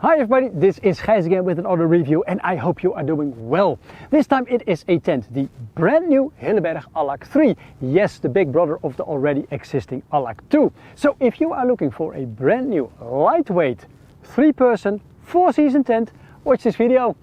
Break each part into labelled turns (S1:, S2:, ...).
S1: Hi everybody, this is Gijs again with another review and I hope you are doing well. This time it is a tent, the brand new Hilleberg Allak 3. Yes, the big brother of the already existing Allak 2. So if you are looking for a brand new, lightweight, 3-person, 4-season tent, watch this video.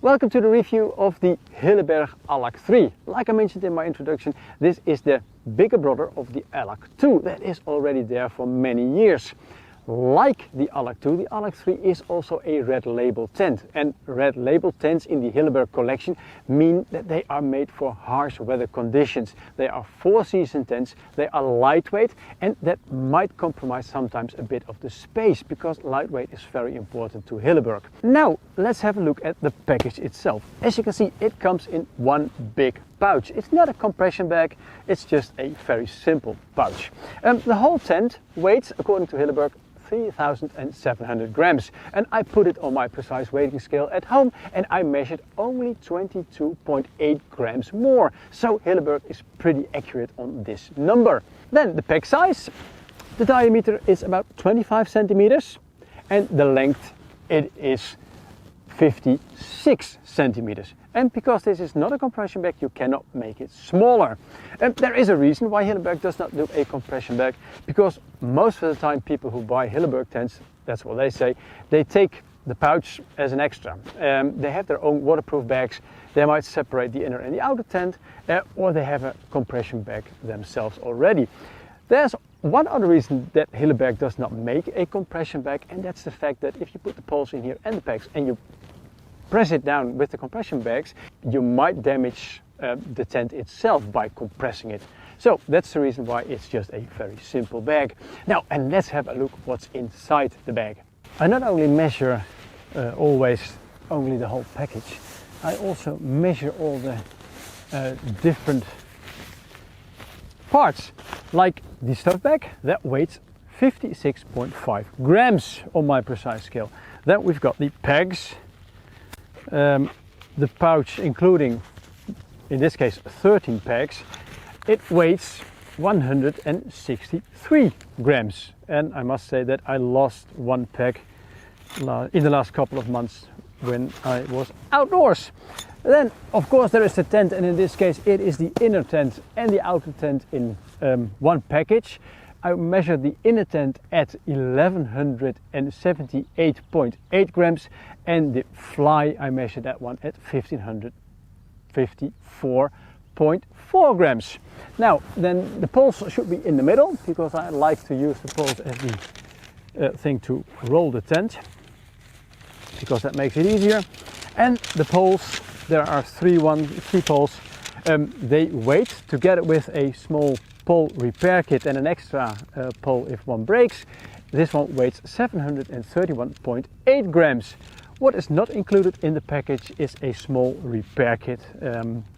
S1: Welcome to the review of the Hilleberg Allak 3. Like I mentioned in my introduction, this is the bigger brother of the Allak 2 that is already there for many years. Like the Allak 2, the Allak 3 is also a red label tent. And red label tents in the Hilleberg collection mean that they are made for harsh weather conditions. They are 4-season tents, they are lightweight, and that might compromise sometimes a bit of the space because lightweight is very important to Hilleberg. Now let's have a look at the package itself. As you can see, it comes in one big pouch. It's not a compression bag, it's just a very simple pouch. The whole tent weighs, according to Hilleberg, 3,700 grams, and I put it on my precise weighing scale at home and I measured only 22.8 grams more. So Hilleberg is pretty accurate on this number. Then the pack size. The diameter is about 25 centimeters and the length it is 56 centimeters. And because this is not a compression bag, you cannot make it smaller. And there is a reason why Hilleberg does not do a compression bag, because most of the time people who buy Hilleberg tents, that's what they say, they take the pouch as an extra. They have their own waterproof bags, they might separate the inner and the outer tent, or they have a compression bag themselves already. There's one other reason that Hilleberg does not make a compression bag, and that's the fact that if you put the poles in here and the pegs and you press it down with the compression bags, you might damage the tent itself by compressing it. So that's the reason why it's just a very simple bag. Now, and let's have a look what's inside the bag. I not only measure always only the whole package, I also measure all the different parts, like the stuff bag that weighs 56.5 grams on my precise scale. Then we've got the pegs, the pouch including, in this case, 13 pegs. It weighs 163 grams, and I must say that I lost one peg in the last couple of months when I was outdoors. Then of course there is the tent, and in this case it is the inner tent and the outer tent in one package. I measured the inner tent at 1178.8 grams and the fly I measured that one at 1554.4 grams. Now then the poles should be in the middle because I like to use the poles as the thing to roll the tent, because that makes it easier. And the poles, there are three poles. They weight together with a small pole repair kit and an extra pole if one breaks. This one weighs 731.8 grams. What is not included in the package is a small repair kit,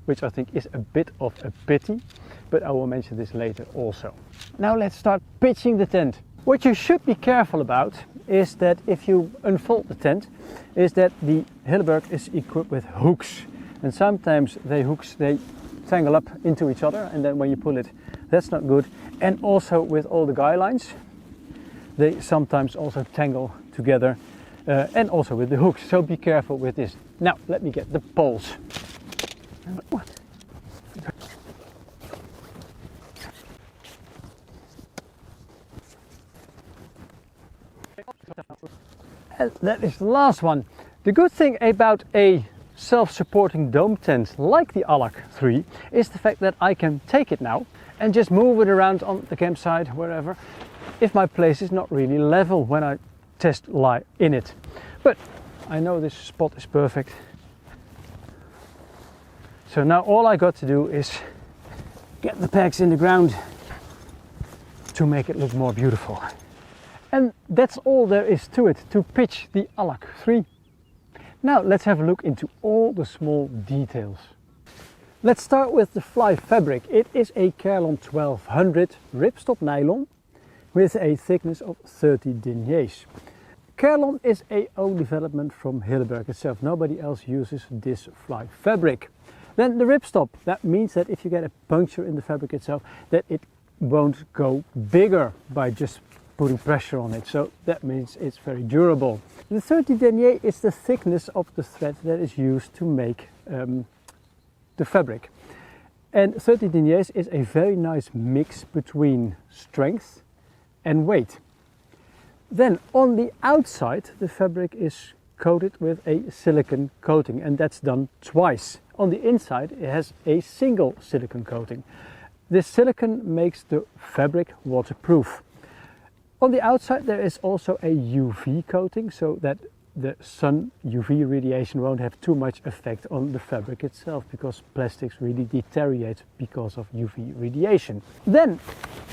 S1: which I think is a bit of a pity, but I will mention this later also. Now let's start pitching the tent. What you should be careful about is that if you unfold the tent, is that the Hilleberg is equipped with hooks, and sometimes the hooks they tangle up into each other, and then when you pull it, that's not good. And also with all the Guylines, they sometimes also tangle together, and also with the hooks, so be careful with this. Now let me get the poles. And that is the last one. The good thing about a self-supporting dome tent like the Allak 3 is the fact that I can take it now and just move it around on the campsite, wherever, if my place is not really level when I test lie in it. But I know this spot is perfect. So now all I got to do is get the pegs in the ground to make it look more beautiful. And that's all there is to it, to pitch the Allak 3. Now let's have a look into all the small details. Let's start with the fly fabric. It is a Carlon 1200 ripstop nylon with a thickness of 30 deniers. Carlon is a own development from Hilleberg itself. Nobody else uses this fly fabric. Then the ripstop, that means that if you get a puncture in the fabric itself, that it won't go bigger by just putting pressure on it. So that means it's very durable. The 30 denier is the thickness of the thread that is used to make the fabric. And 30 deniers is a very nice mix between strength and weight. Then on the outside the fabric is coated with a silicone coating, and that's done twice. On the inside it has a single silicone coating. This silicone makes the fabric waterproof. On the outside there is also a UV coating, so that the sun UV radiation won't have too much effect on the fabric itself, because plastics really deteriorate because of UV radiation. Then,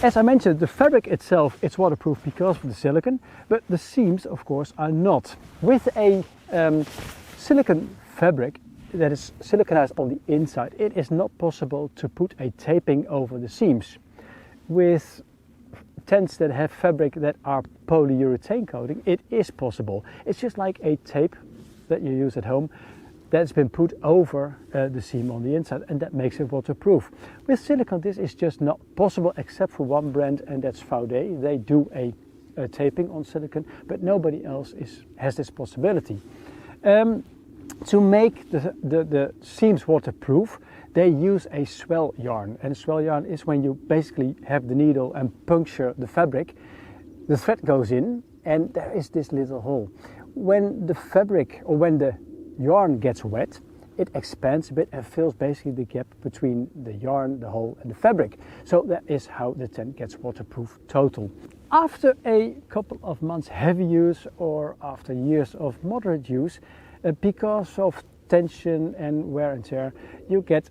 S1: as I mentioned, the fabric itself is waterproof because of the silicone, but the seams of course are not. With a silicone fabric that is siliconized on the inside, it is not possible to put a taping over the seams. With tents that have fabric that are polyurethane coating, it is possible. It's just like a tape that you use at home that's been put over the seam on the inside, and that makes it waterproof. With silicone this is just not possible, except for one brand, and that's Vaude. They do a taping on silicone, but nobody else has this possibility. To make the seams waterproof, they use a swell yarn, and swell yarn is when you basically have the needle and puncture the fabric, the thread goes in and there is this little hole. When the fabric, or when the yarn gets wet, it expands a bit and fills basically the gap between the yarn, the hole and the fabric. So that is how the tent gets waterproof total. After a couple of months heavy use, or after years of moderate use, because of tension and wear and tear, you get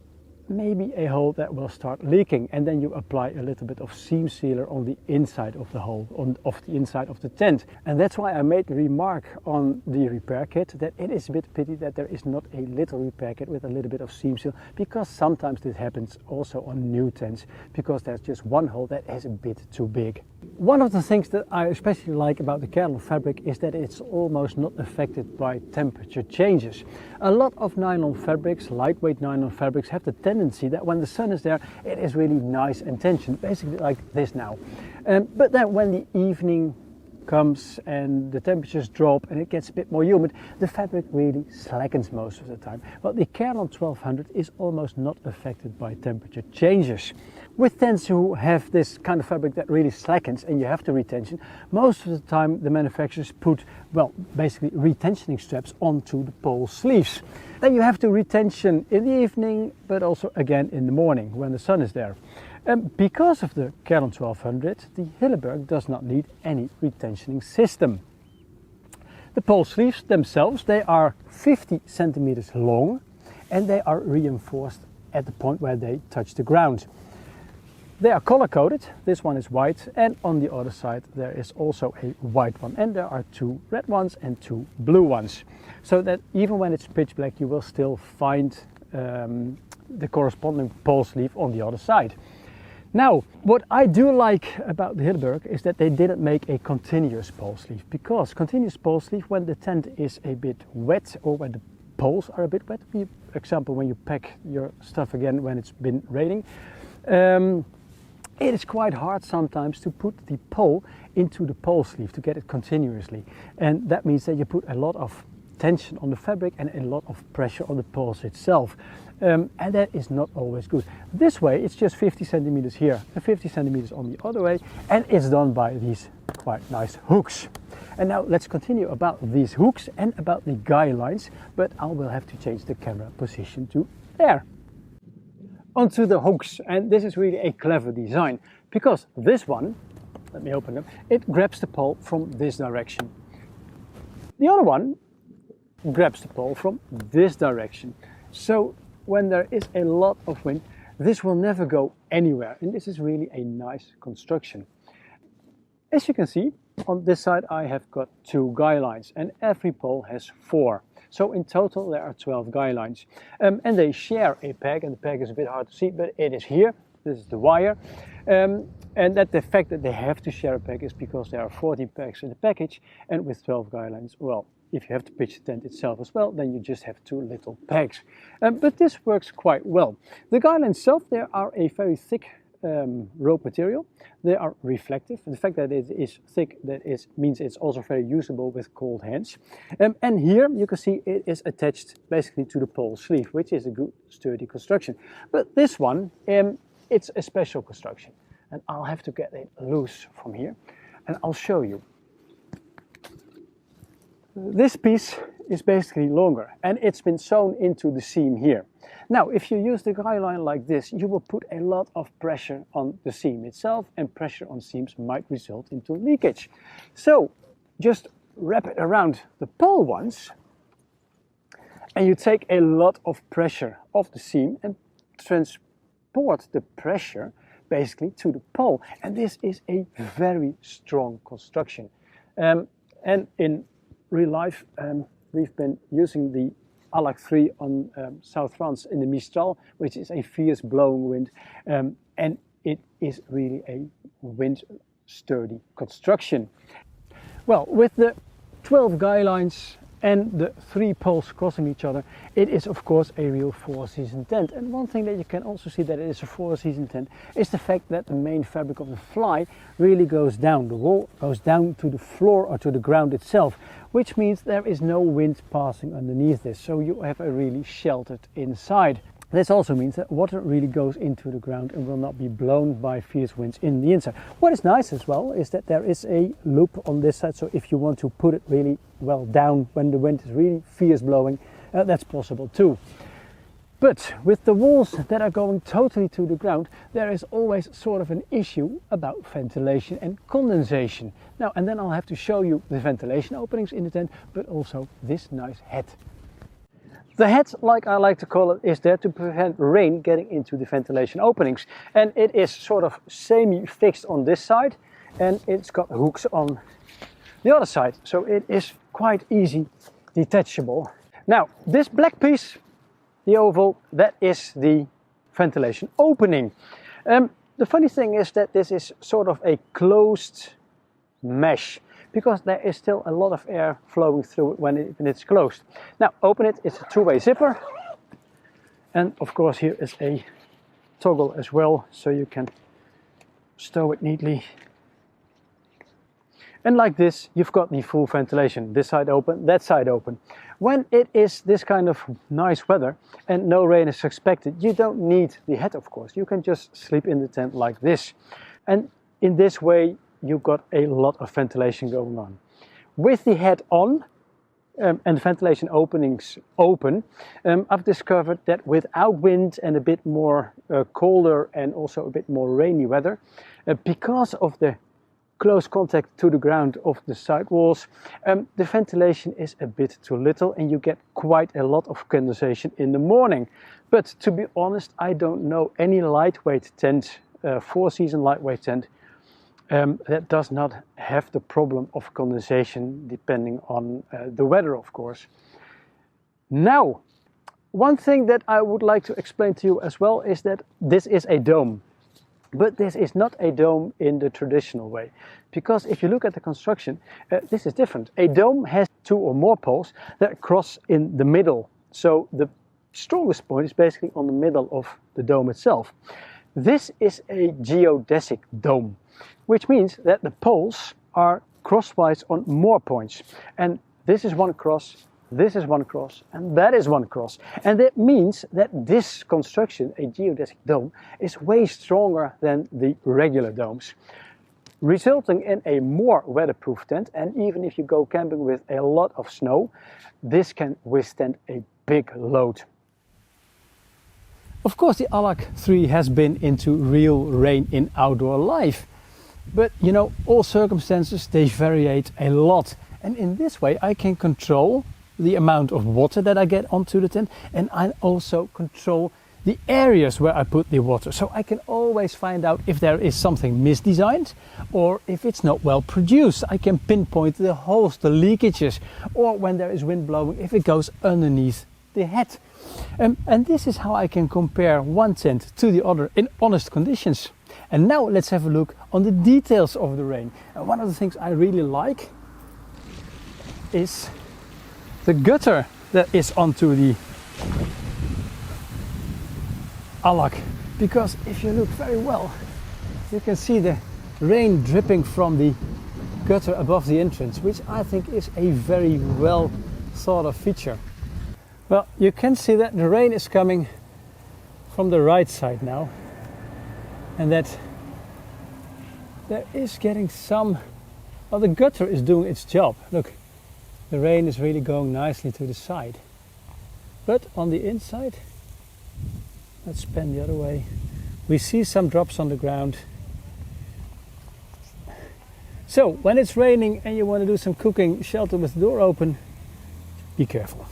S1: maybe a hole that will start leaking, and then you apply a little bit of seam sealer on the inside of the hole, of the inside of the tent. And that's why I made the remark on the repair kit that it is a bit pity that there is not a little repair kit with a little bit of seam seal, because sometimes this happens also on new tents, because there's just one hole that is a bit too big. One of the things that I especially like about the Carlon fabric is that it's almost not affected by temperature changes. A lot of nylon fabrics, lightweight nylon fabrics, have the tendency that when the sun is there, it is really nice and tensioned, basically like this now. But then when the evening comes and the temperatures drop and it gets a bit more humid, the fabric really slackens most of the time. Well, the Carlon 1200 is almost not affected by temperature changes. With tents who have this kind of fabric that really slackens and you have to retension, most of the time the manufacturers put, well, basically retensioning straps onto the pole sleeves. Then you have to retension in the evening, but also again in the morning when the sun is there. Because of the Carlon 1200, the Hilleberg does not need any retensioning system. The pole sleeves themselves, they are 50 centimeters long and they are reinforced at the point where they touch the ground. They are color coded. This one is white, and on the other side there is also a white one, and there are two red ones and two blue ones, so that even when it's pitch black you will still find the corresponding pole sleeve on the other side. Now, what I do like about the Hilleberg is that they didn't make a continuous pole sleeve, because continuous pole sleeve, when the tent is a bit wet or when the poles are a bit wet, for example when you pack your stuff again when it's been raining, it is quite hard sometimes to put the pole into the pole sleeve to get it continuously, and that means that you put a lot of tension on the fabric and a lot of pressure on the poles itself, and that is not always good. This way it's just 50 centimeters here and 50 centimeters on the other way, and it's done by these quite nice hooks. And now let's continue about these hooks and about the guylines, but I will have to change the camera position to there. Onto the hooks, and this is really a clever design, because this one, let me open them, it grabs the pole from this direction. The other one grabs the pole from this direction. So when there is a lot of wind, this will never go anywhere, and this is really a nice construction. As you can see, on this side I have got 2 guylines, and every pole has 4. So in total there are 12 guylines, and they share a peg, and the peg is a bit hard to see, but it is here. This is the wire, and And that the fact that they have to share a pack is because there are 14 packs in the package, and with 12 guylines, well, if you have to pitch the tent itself as well, then you just have 2 little pegs. But this works quite well. The guylines itself, they are a very thick rope material. They are reflective. The fact that it is thick, means it's also very usable with cold hands. And here you can see it is attached basically to the pole sleeve, which is a good sturdy construction. But this one, it's a special construction. And I'll have to get it loose from here, and I'll show you. This piece is basically longer, and it's been sewn into the seam here. Now, if you use the guyline like this, you will put a lot of pressure on the seam itself, and pressure on seams might result into leakage. So just wrap it around the pole once, and you take a lot of pressure off the seam and transport the pressure basically to the pole. And this is a very strong construction. And in real life, we've been using the Allak 3 on South France in the Mistral, which is a fierce blowing wind, and it is really a wind sturdy construction. Well, with the 12 guylines and the 3 poles crossing each other, it is of course a real 4-season tent. And one thing that you can also see that it is a 4-season tent is the fact that the main fabric of the fly really goes down. The wall goes down to the floor or to the ground itself, which means there is no wind passing underneath this, so you have a really sheltered inside. This also means that water really goes into the ground and will not be blown by fierce winds in the inside. What is nice as well is that there is a loop on this side, so if you want to put it really well down when the wind is really fierce blowing, that's possible too. But with the walls that are going totally to the ground, there is always sort of an issue about ventilation and condensation. Now, and then I'll have to show you the ventilation openings in the tent, but also this nice head. The head, like I like to call it, is there to prevent rain getting into the ventilation openings. And it is sort of semi-fixed on this side, and it's got hooks on the other side. So it is quite easy detachable. Now, this black piece, the oval, that is the ventilation opening. The funny thing is that this is sort of a closed mesh, because there is still a lot of air flowing through it when it's closed. Now, open it, it's a 2-way zipper. And of course here is a toggle as well, so you can stow it neatly. And like this, you've got the full ventilation. This side open, that side open. When it is this kind of nice weather and no rain is expected, you don't need the head, of course. You can just sleep in the tent like this. And in this way, you've got a lot of ventilation going on. With the head on and the ventilation openings open, I've discovered that without wind and a bit more colder and also a bit more rainy weather, because of the close contact to the ground of the side walls, the ventilation is a bit too little and you get quite a lot of condensation in the morning. But to be honest, I don't know any lightweight tent, 4-season lightweight tent, that does not have the problem of condensation, depending on the weather, of course. Now, one thing that I would like to explain to you as well is that this is a dome. But this is not a dome in the traditional way, because if you look at the construction, this is different. A dome has 2 or more poles that cross in the middle. So the strongest point is basically on the middle of the dome itself. This is a geodesic dome, which means that the poles are crosswise on more points. And this is one cross, this is one cross, and that is one cross. And that means that this construction, a geodesic dome, is way stronger than the regular domes, resulting in a more weatherproof tent. And even if you go camping with a lot of snow, this can withstand a big load. Of course, the Allak 3 has been into real rain in outdoor life. But you know, all circumstances, they variate a lot. And in this way, I can control the amount of water that I get onto the tent, and I also control the areas where I put the water. So I can always find out if there is something misdesigned or if it's not well produced. I can pinpoint the holes, the leakages, or when there is wind blowing, if it goes underneath the head. And this is how I can compare one tent to the other in honest conditions. And now let's have a look on the details of the rain. One of the things I really like is the gutter that is onto the Allak, because if you look very well you can see the rain dripping from the gutter above the entrance, which I think is a very well thought of feature. Well, you can see that the rain is coming from the right side now, and that there is getting some, well, the gutter is doing its job. Look, the rain is really going nicely to the side. But on the inside, let's pan the other way, we see some drops on the ground. So when it's raining and you want to do some cooking, shelter with the door open, be careful.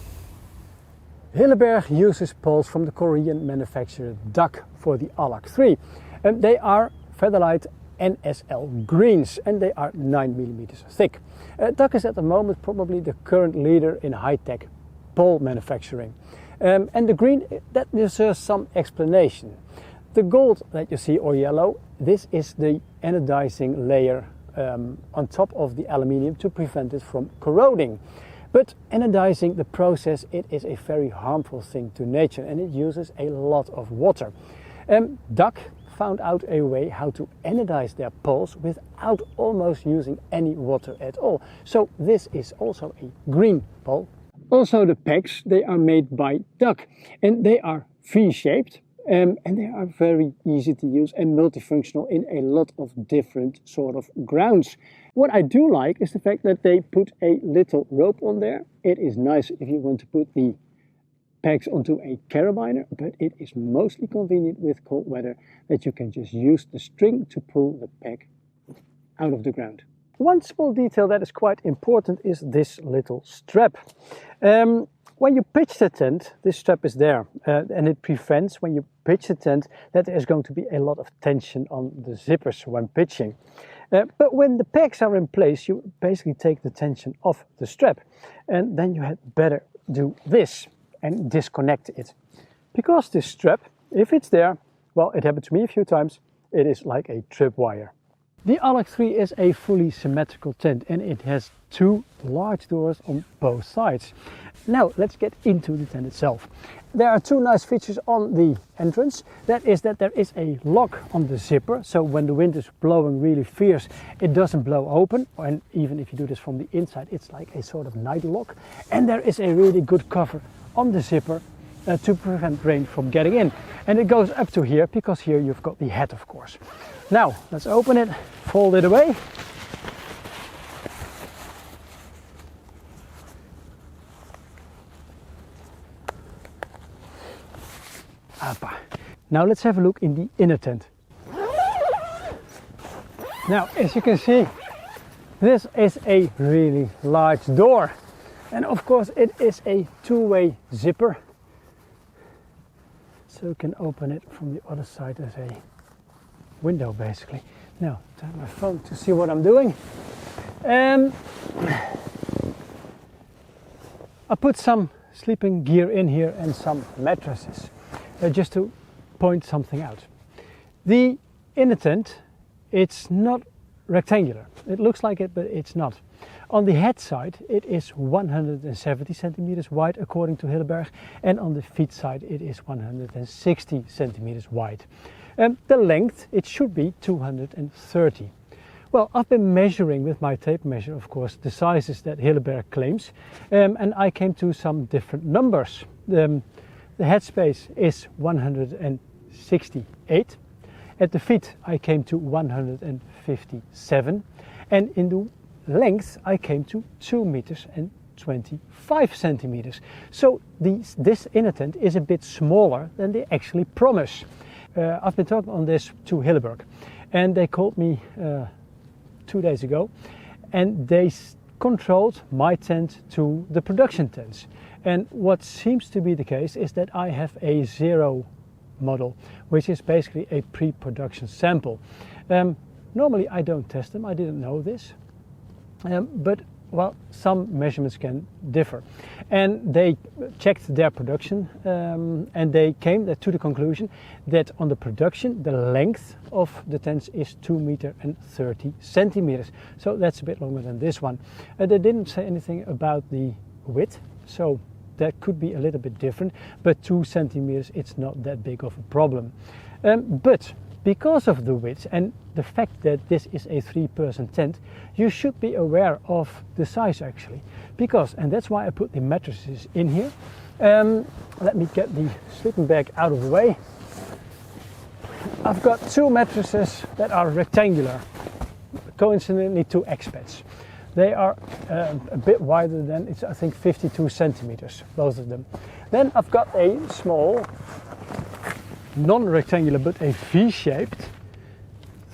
S1: Hilleberg uses poles from the Korean manufacturer Duck for the Allak 3. They are Featherlight NSL greens and they are 9mm thick. Duck is at the moment probably the current leader in high-tech pole manufacturing. And the green, that deserves some explanation. The gold that you see, or yellow, this is the anodizing layer on top of the aluminium to prevent it from corroding. But anodizing, the process, it is a very harmful thing to nature and it uses a lot of water. Duck found out a way how to anodize their poles without almost using any water at all. So this is also a green pole. Also the pegs, they are made by Duck and they are V-shaped. And they are very easy to use and multifunctional in a lot of different sort of grounds. What I do like is the fact that they put a little rope on there. It is nice if you want to put the pegs onto a carabiner, but it is mostly convenient with cold weather that you can just use the string to pull the peg out of the ground. One small detail that is quite important is this little strap. When you pitch the tent, this strap is there and it prevents, when you pitch the tent, that there is going to be a lot of tension on the zippers when pitching. But when the pegs are in place, you basically take the tension off the strap and then you had better do this and disconnect it. Because this strap, if it's there, well, it happened to me a few times, it is like a tripwire. The Allak 3 is a fully symmetrical tent and it has two large doors on both sides. Now let's get into the tent itself. There are two nice features on the entrance. That is that there is a lock on the zipper, so when the wind is blowing really fierce it doesn't blow open, and even if you do this from the inside it's like a sort of night lock. And there is a really good cover on the zipper to prevent rain from getting in. And it goes up to here because here you've got the head, of course. Now let's open it, fold it away. Now let's have a look in the inner tent. Now, as you can see, this is a really large door. And of course it is a two-way zipper. So you can open it from the other side as a window basically. Now, turn my phone to see what I'm doing. I put some sleeping gear in here and some mattresses. Just to point something out. The inner tent, it's not rectangular. It looks like it, but it's not. On the head side, it is 170 centimeters wide according to Hilleberg, and on the feet side it is 160 centimeters wide. The length, it should be 230. Well, I've been measuring with my tape measure, of course, the sizes that Hilleberg claims, and I came to some different numbers. The head space is 168. At the feet I came to 157, and in the length I came to 2 meters and 25 centimeters. So this inner tent is a bit smaller than they actually promise. I've been talking on this to Hilleberg and they called me 2 days ago and they controlled my tent to the production tents. And what seems to be the case is that I have a 0 model, which is basically a pre-production sample. Normally I don't test them, I didn't know this. But well, some measurements can differ. And they checked their production and they came to the conclusion that on the production the length of the tents is 2 meters and 30 centimeters. So that's a bit longer than this one. They didn't say anything about the width, so that could be a little bit different, but 2 centimeters, it's not that big of a problem. But because of the width and the fact that this is a 3-person tent, you should be aware of the size actually. Because, and that's why I put the mattresses in here. Let me get the sleeping bag out of the way. I've got 2 mattresses that are rectangular, coincidentally 2 expats. They are a bit wider than, it's I think 52 centimeters, both of them. Then I've got a small, non-rectangular but a V-shaped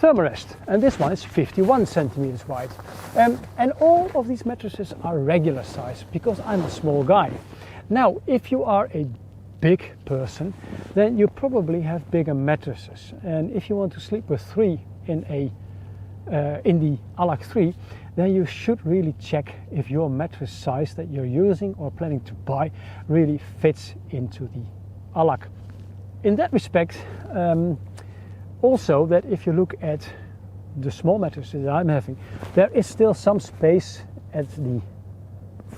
S1: thermarest, and this one is 51 centimeters wide. And all of these mattresses are regular size because I'm a small guy. Now, if you are a big person, then you probably have bigger mattresses. And if you want to sleep with 3 in the Allak 3, then you should really check if your mattress size that you're using or planning to buy really fits into the Allak. In that respect, also that if you look at the small mattresses that I'm having, there is still some space at the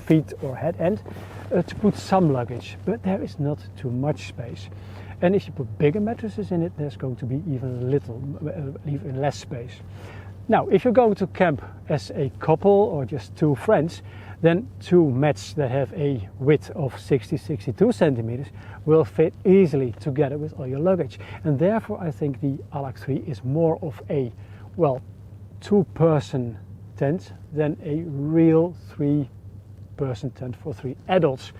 S1: feet or head end to put some luggage, but there is not too much space. And if you put bigger mattresses in it, there's going to be even less space. Now, if you're going to camp as a couple or just 2 friends, then 2 mats that have a width of 60-62 centimeters will fit easily together with all your luggage. And therefore I think the Allak 3 is more of a, well, 2-person tent than a real 3-person tent for 3 adults.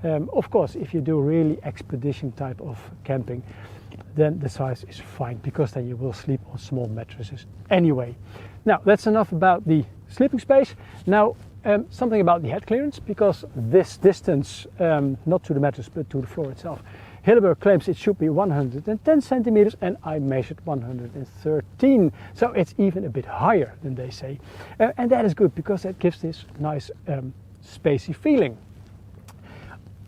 S1: Of course, if you do really expedition type of camping, then the size is fine, because then you will sleep on small mattresses anyway. Now, that's enough about the sleeping space. Now, something about the head clearance, because this distance, not to the mattress but to the floor itself, Hilleberg claims it should be 110 centimeters and I measured 113, so it's even a bit higher than they say, and that is good because that gives this nice spacey feeling.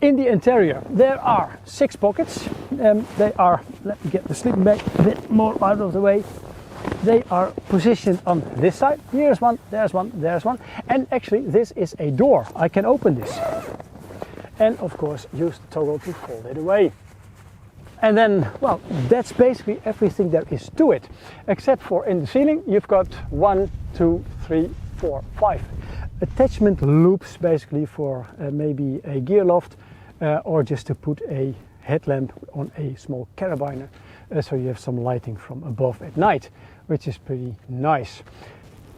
S1: In the interior there are 6 pockets. They are, let me get the sleeping bag a bit more out of the way. They are positioned on this side. Here's one, there's one, there's one. And actually this is a door. I can open this. And of course use the toggle to fold it away. And then, well, that's basically everything there is to it. Except for in the ceiling you've got 1, 2, 3, 4, 5 attachment loops, basically for maybe a gear loft or just to put a headlamp on a small carabiner, so you have some lighting from above at night, which is pretty nice.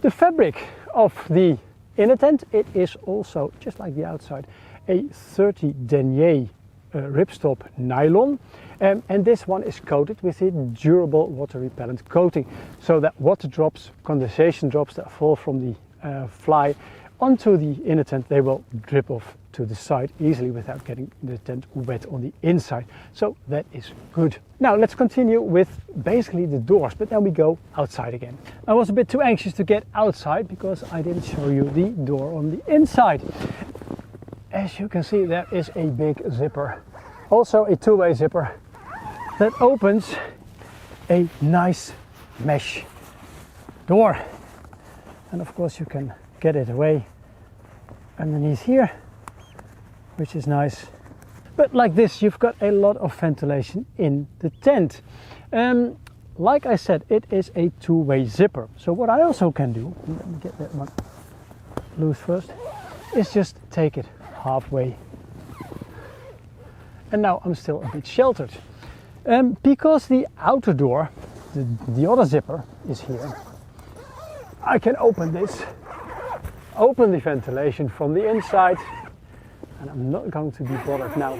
S1: The fabric of the inner tent, it is also, just like the outside, a 30 denier ripstop nylon, and this one is coated with a durable water repellent coating, so that water drops, condensation drops that fall from the fly onto the inner tent, they will drip off to the side easily without getting the tent wet on the inside. So that is good. Now let's continue with basically the doors, but then we go outside again. I was a bit too anxious to get outside because I didn't show you the door on the inside. As you can see, there is a big zipper, also a 2-way zipper that opens a nice mesh door, and of course you can get it away underneath here, which is nice. But like this, you've got a lot of ventilation in the tent. Like I said, it is a 2-way zipper. So what I also can do, let me get that one loose first, is just take it halfway. And now I'm still a bit sheltered. Because the outer door, the other zipper, is here, I can open this, open the ventilation from the inside, and I'm not going to be bothered now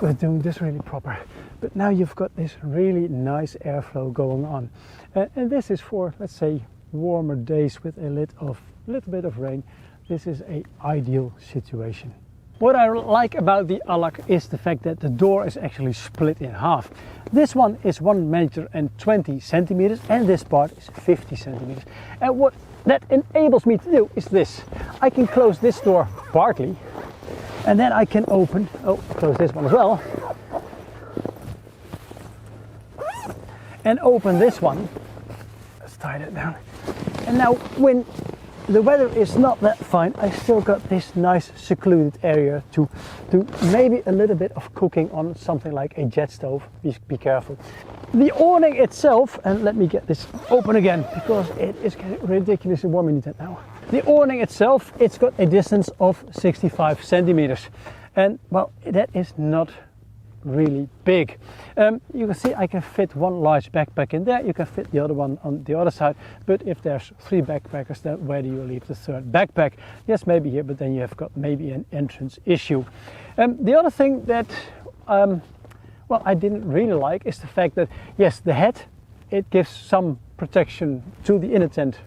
S1: with doing this really proper. But now you've got this really nice airflow going on, and this is for, let's say, warmer days with a little bit of rain. This is an ideal situation. What I like about the Allak is the fact that the door is actually split in half. This one is 1 meter and 20 centimeters and this part is 50 centimeters. And what that enables me to do is this. I can close this door partly and then I can close this one as well. And open this one. Let's tie that down. And now when the weather is not that fine, I still got this nice secluded area to do maybe a little bit of cooking on something like a jet stove. Be careful. The awning itself, and let me get this open again because it is getting ridiculously warm in it now. The awning itself, it's got a distance of 65 centimeters. And well, that is not really big. You can see I can fit one large backpack in there, you can fit the other one on the other side, but if there's 3 backpackers, then where do you leave the third backpack? Yes, maybe here, but then you have got maybe an entrance issue. The other thing that well, I didn't really like is the fact that yes, the head, it gives some protection to the inner tent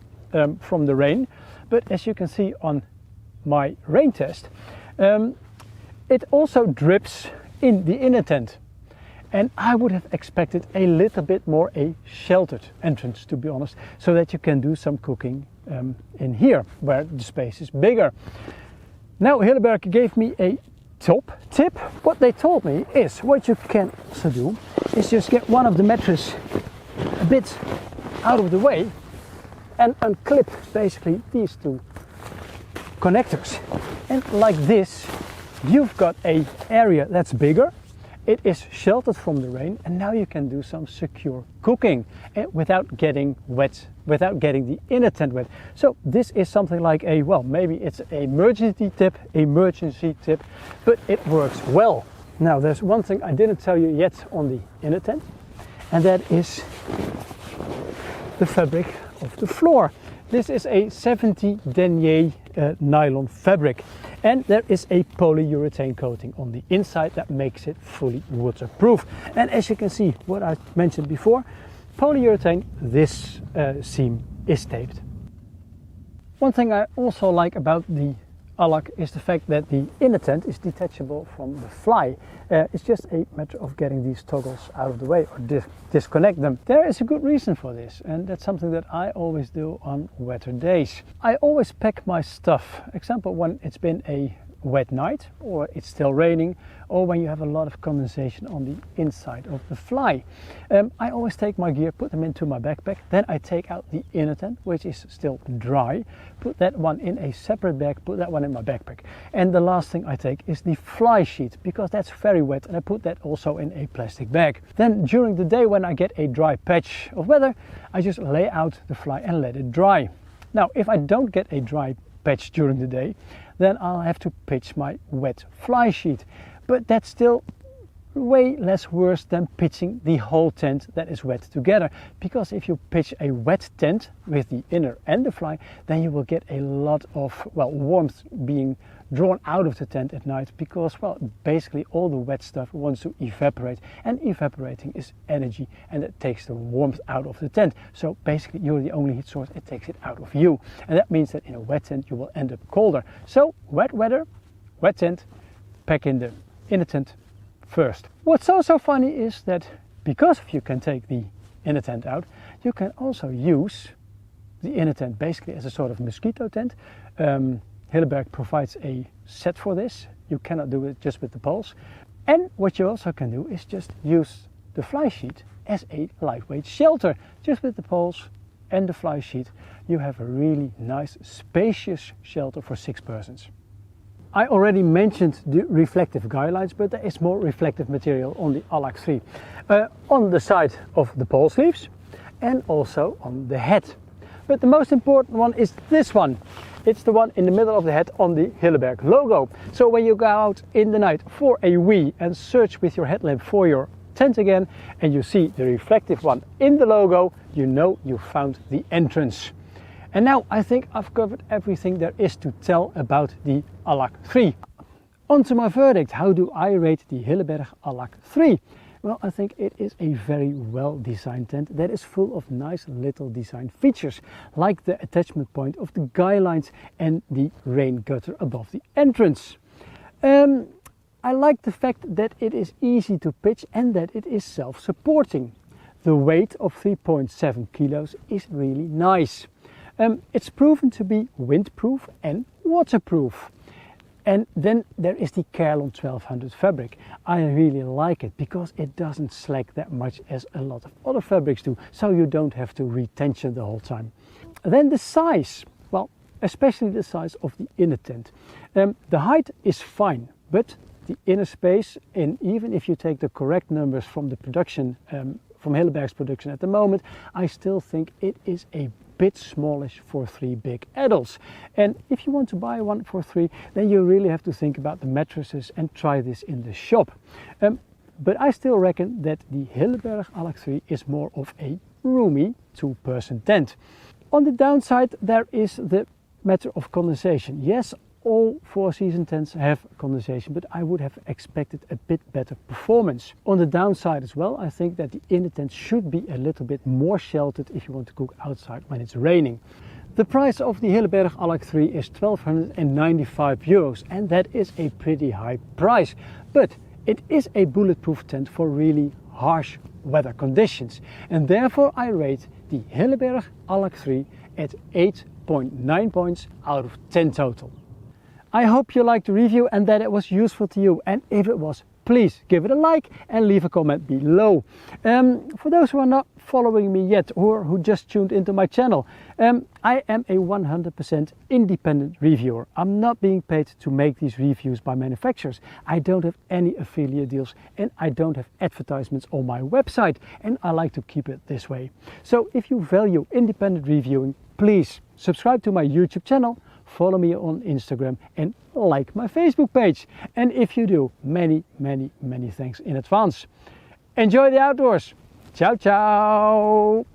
S1: from the rain, but as you can see on my Raintest, it also drips in the inner tent, and I would have expected a little bit more a sheltered entrance, to be honest, so that you can do some cooking in here where the space is bigger. Now Hilleberg gave me a top tip. What they told me is what you can also do is just get one of the mattress a bit out of the way and unclip basically these 2 connectors, and like this you've got an area that's bigger, it is sheltered from the rain, and now you can do some secure cooking without getting wet, without getting the inner tent wet. So this is something like a, well, maybe it's an emergency tip, but it works well. Now there's one thing I didn't tell you yet on the inner tent, and that is the fabric of the floor. This is a 70 denier nylon fabric, and there is a polyurethane coating on the inside that makes it fully waterproof. And as you can see, what I mentioned before, polyurethane, this seam is taped. One thing I also like about the Allak is the fact that the inner tent is detachable from the fly. It's just a matter of getting these toggles out of the way or disconnect them. There is a good reason for this, and that's something that I always do on wetter days. I always pack my stuff, example when it's been a wet night or it's still raining, or when you have a lot of condensation on the inside of the fly. I always take my gear, put them into my backpack, then I take out the inner tent, which is still dry, put that one in a separate bag, put that one in my backpack. And the last thing I take is the fly sheet, because that's very wet, and I put that also in a plastic bag. Then during the day when I get a dry patch of weather, I just lay out the fly and let it dry. Now if I don't get a dry patch during the day, then I'll have to pitch my wet fly sheet. But that's still way less worse than pitching the whole tent that is wet together, because if you pitch a wet tent with the inner and the fly, then you will get a lot of, well, warmth being drawn out of the tent at night, because, well, basically all the wet stuff wants to evaporate, and evaporating is energy, and it takes the warmth out of the tent. So basically you're the only heat source, it takes it out of you, and that means that in a wet tent you will end up colder. So wet weather, wet tent, pack in the inner tent first. What's also funny is that because you can take the inner tent out, you can also use the inner tent basically as a sort of mosquito tent. Hilleberg provides a set for this. You cannot do it just with the poles. And what you also can do is just use the fly sheet as a lightweight shelter. Just with the poles and the fly sheet, you have a really nice, spacious shelter for 6 persons. I already mentioned the reflective guylines, but there is more reflective material on the Allak 3. On the side of the pole sleeves and also on the head. But the most important one is this one. It's the one in the middle of the head on the Hilleberg logo. So when you go out in the night for a wee and search with your headlamp for your tent again, and you see the reflective one in the logo, you know you found the entrance. And now I think I've covered everything there is to tell about the Allak 3. On to my verdict. How do I rate the Hilleberg Allak 3? Well, I think it is a very well designed tent that is full of nice little design features, like the attachment point of the guylines and the rain gutter above the entrance. I like the fact that it is easy to pitch and that it is self-supporting. The weight of 3.7 kilos is really nice. It's proven to be windproof and waterproof. And then there is the Carlon 1200 fabric. I really like it because it doesn't slack that much as a lot of other fabrics do, so you don't have to retension the whole time. Then the size, well, especially the size of the inner tent. The height is fine, but the inner space, and even if you take the correct numbers from the production, from Hilleberg's production at the moment, I still think it is a bit smallish for 3 big adults. And if you want to buy one for 3, then you really have to think about the mattresses and try this in the shop. But I still reckon that the Hilleberg Allak 3 is more of a roomy 2-person tent. On the downside, there is the matter of condensation. Yes, all 4-season tents have condensation, but I would have expected a bit better performance. On the downside as well, I think that the inner tent should be a little bit more sheltered if you want to cook outside when it's raining. The price of the Hilleberg Allak 3 is 1,295 euros, and that is a pretty high price. But it is a bulletproof tent for really harsh weather conditions, and therefore I rate the Hilleberg Allak 3 at 8.9 points out of 10 total. I hope you liked the review and that it was useful to you, and if it was, please give it a like and leave a comment below. For those who are not following me yet or who just tuned into my channel, I am a 100% independent reviewer. I'm not being paid to make these reviews by manufacturers. I don't have any affiliate deals and I don't have advertisements on my website, and I like to keep it this way. So if you value independent reviewing, please subscribe to my YouTube channel, follow me on Instagram and like my Facebook page. And if you do, many thanks in advance. Enjoy the outdoors. Ciao, ciao.